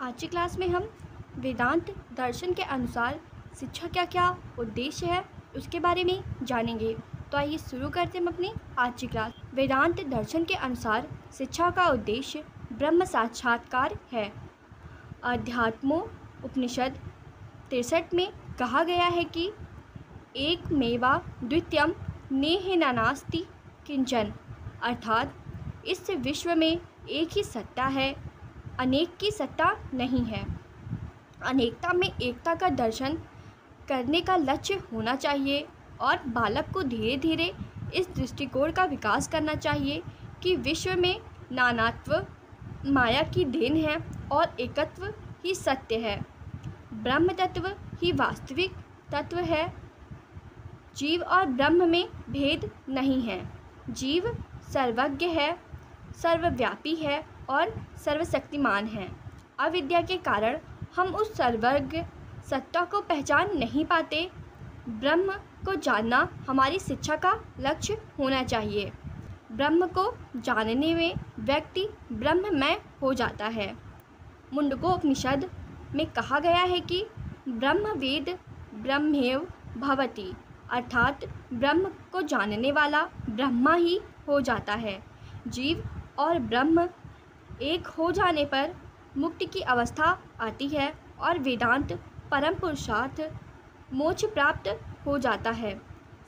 आज की क्लास में हम वेदांत दर्शन के अनुसार शिक्षा का क्या उद्देश्य है उसके बारे में जानेंगे। तो आइए शुरू करते हैं हम अपनी आज की क्लास। वेदांत दर्शन के अनुसार शिक्षा का उद्देश्य ब्रह्म साक्षात्कार है। अध्यात्मो उपनिषद 63 में कहा गया है कि एकमेवा द्वितीयम नेह नानास्ति किंचन, अर्थात इस विश्व में एक ही सत्ता है, अनेक की सत्ता नहीं है। अनेकता में एकता का दर्शन करने का लक्ष्य होना चाहिए और बालक को धीरे धीरे इस दृष्टिकोण का विकास करना चाहिए कि विश्व में नानात्व माया की देन है और एकत्व ही सत्य है। ब्रह्म तत्व ही वास्तविक तत्व है। जीव और ब्रह्म में भेद नहीं है। जीव सर्वज्ञ है, सर्वव्यापी है और सर्वशक्तिमान है। अविद्या के कारण हम उस सर्वज्ञ सत्ता को पहचान नहीं पाते। ब्रह्म को जानना हमारी शिक्षा का लक्ष्य होना चाहिए। ब्रह्म को जानने में व्यक्ति ब्रह्ममय हो जाता है। मुंडकोपनिषद में कहा गया है कि ब्रह्मवेद ब्रह्मेव भवति, अर्थात ब्रह्म को जानने वाला ब्रह्मा ही हो जाता है। जीव और ब्रह्म एक हो जाने पर मुक्ति की अवस्था आती है और वेदांत परम पुरुषार्थ मोक्ष प्राप्त हो जाता है।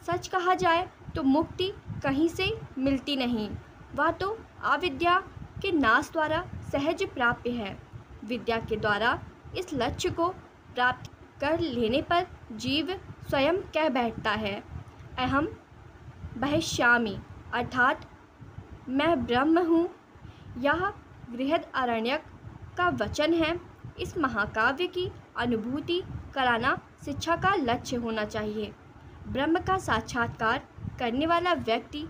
सच कहा जाए तो मुक्ति कहीं से मिलती नहीं, वह तो अविद्या के नाश द्वारा सहज प्राप्य है। विद्या के द्वारा इस लक्ष्य को प्राप्त कर लेने पर जीव स्वयं कह बैठता है, अहम बहिष्यामि, अर्थात मैं ब्रह्म हूँ। यह बृहदारण्यक का वचन है। इस महाकाव्य की अनुभूति कराना शिक्षा का लक्ष्य होना चाहिए। ब्रह्म का साक्षात्कार करने वाला व्यक्ति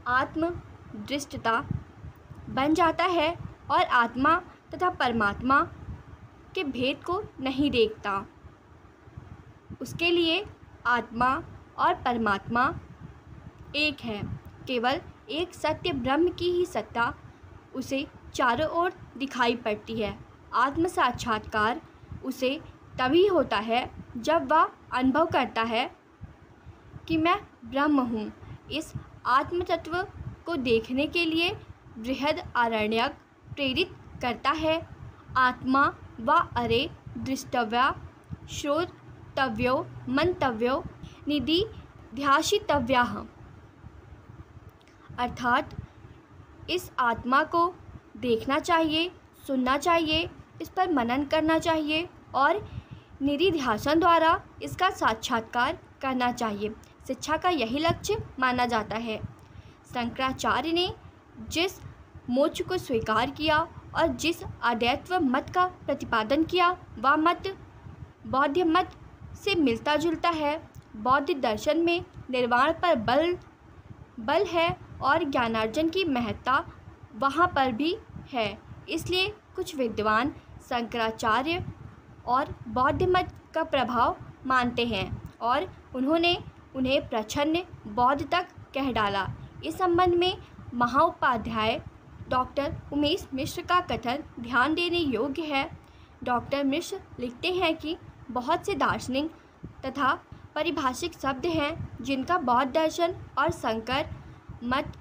आत्मदृष्टता बन जाता है और आत्मा तथा परमात्मा के भेद को नहीं देखता। उसके लिए आत्मा और परमात्मा एक है। केवल एक सत्य ब्रह्म की ही सत्ता उसे चारों ओर दिखाई पड़ती है। आत्म साक्षात्कार उसे तभी होता है जब वह अनुभव करता है कि मैं ब्रह्म हूँ। इस आत्म तत्व को देखने के लिए बृहदारण्यक प्रेरित करता है। आत्मा व अरे दृष्टव्या श्रोतव्यो मंतव्यो निदिध्यासितव्याः, अर्थात इस आत्मा को देखना चाहिए, सुनना चाहिए, इस पर मनन करना चाहिए और निधिध्यासन द्वारा इसका साक्षात्कार करना चाहिए। शिक्षा का यही लक्ष्य माना जाता है। शंकराचार्य ने जिस मोक्ष को स्वीकार किया और जिस अद्वैत मत का प्रतिपादन किया, वह मत बौद्ध मत से मिलता जुलता है। बौद्ध दर्शन में निर्वाण पर बल है और ज्ञानार्जन की महत्ता वहाँ पर भी है। इसलिए कुछ विद्वान शंकराचार्य और बौद्ध मत का प्रभाव मानते हैं और उन्होंने उन्हें प्रच्छन्न बौद्ध तक कह डाला। इस संबंध में महाउपाध्याय डॉक्टर उमेश मिश्र का कथन ध्यान देने योग्य है। डॉक्टर मिश्र लिखते हैं कि बहुत से दार्शनिक तथा पारिभाषिक शब्द हैं जिनका बौद्ध दर्शन और शंकर मत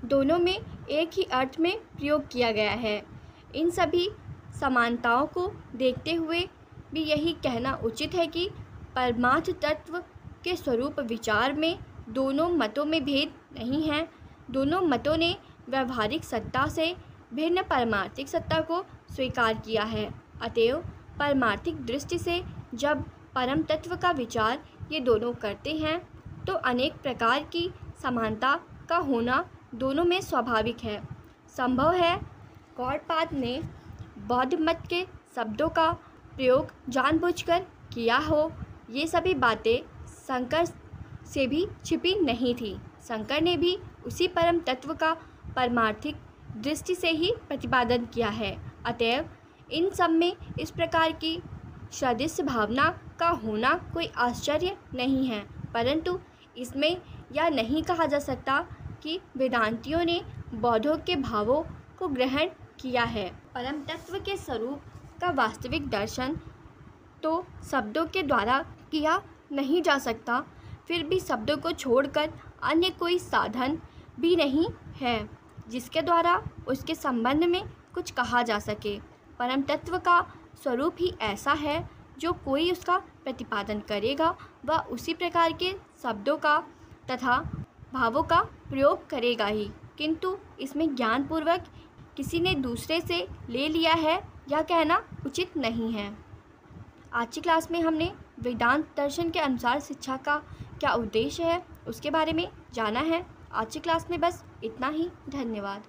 दोनों में एक ही अर्थ में प्रयोग किया गया है। इन सभी समानताओं को देखते हुए भी यही कहना उचित है कि परमार्थ तत्व के स्वरूप विचार में दोनों मतों में भेद नहीं है। दोनों मतों ने व्यवहारिक सत्ता से भिन्न परमार्थिक सत्ता को स्वीकार किया है। अतएव परमार्थिक दृष्टि से जब परम तत्व का विचार ये दोनों करते हैं तो अनेक प्रकार की समानता का होना दोनों में स्वाभाविक है। संभव है गौड़पाद ने बौद्ध मत के शब्दों का प्रयोग जानबूझकर किया हो। ये सभी बातें शंकर से भी छिपी नहीं थी। शंकर ने भी उसी परम तत्व का परमार्थिक दृष्टि से ही प्रतिपादन किया है। अतएव इन सब में इस प्रकार की सदृश भावना का होना कोई आश्चर्य नहीं है, परंतु इसमें यह नहीं कहा जा सकता कि वेदांतियों ने बौद्धों के भावों को ग्रहण किया है। परम तत्व के स्वरूप का वास्तविक दर्शन तो शब्दों के द्वारा किया नहीं जा सकता, फिर भी शब्दों को छोड़कर अन्य कोई साधन भी नहीं है जिसके द्वारा उसके संबंध में कुछ कहा जा सके। परम तत्व का स्वरूप ही ऐसा है जो कोई उसका प्रतिपादन करेगा वह उसी प्रकार के शब्दों का तथा भावों का प्रयोग करेगा ही, किंतु इसमें ज्ञानपूर्वक किसी ने दूसरे से ले लिया है यह कहना उचित नहीं है। आज की क्लास में हमने वेदांत दर्शन के अनुसार शिक्षा का क्या उद्देश्य है उसके बारे में जाना है। आज की क्लास में बस इतना ही। धन्यवाद।